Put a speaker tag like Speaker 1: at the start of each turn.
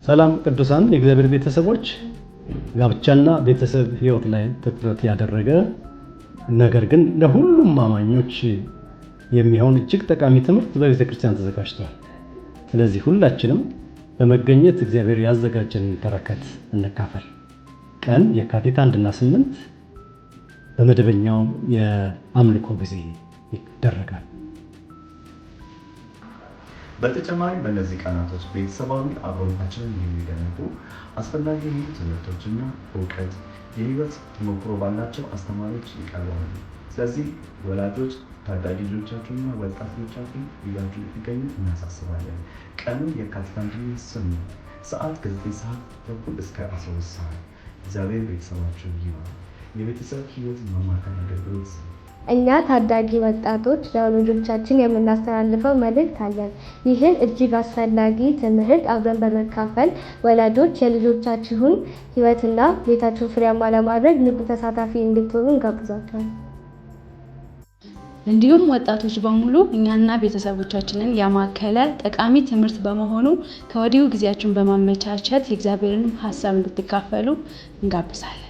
Speaker 1: ሰላም ቅዱሳን የእግዚአብሔር ቤተሰቦች ጋብቻና ቤተሰብ ህይወት ላይ ትኩረት ያደረገ ነገር ግን ለሁሉም አማኞች የሚሆን እጅግ ጠቃሚ ትምህርት በቤተ ክርስቲያን ተዘጋጅቷል። ስለዚህ ሁላችንም በመገኘት እግዚአብሔር ያዘጋጀንን በረከት እንካፈል። ቀን የካቲት 1 እና 8 በመደበኛው የአምልኮ ጊዜ ይደረጋል።
Speaker 2: በተጨማሪ በእነዚህ ቀናቶች ቤተሰባዊ አብሮነታችንን የሚገነቡ አስፈላጊ የሆኑ ትምህርቶችና እውቀት የህይወት ተሞክሮ ባላቸው አስተማሪዎች ይቀርባሉ። ስለዚህ ወላጆች ታዳጊ ልጆቻችሁና ወጣት ልጆቻችሁ ይዛችሁ እንድትገኙ እናሳስባለን። ቀኑ የካቲት 8 ሰዓት ከ9 ሰዓት ተኩል እስከ 12 ሰዓት። እግዚአብሔር ቤተሰባችሁን ይባርክ። የቤተሰብ ህይወት ማማከር አገልግሎት
Speaker 3: እኛ ታዳጊ ወጣቶች ለወላጆቻችን የምናስተላልፈው መልእክት አለን። ይህን እጅግ አስፈላጊ ትምህርት አብረን በመካፈል ወላጆች የልጆቻችሁን ህይወትና ቤታችሁን ፍሬያማ ለማድረግ ንቁ ተሳታፊ እንድትሆኑ እንጋብዛችኋለን።
Speaker 4: እንዲሁም ወጣቶች በሙሉ እኛና ቤተሰቦቻችንን ያማከለ ጠቃሚ ትምህርት በመሆኑ ከወዲሁ ጊዜያችሁን በማመቻቸት የእግዚአብሔርን ሐሳብ እንድትካፈሉ እንጋብዛለን።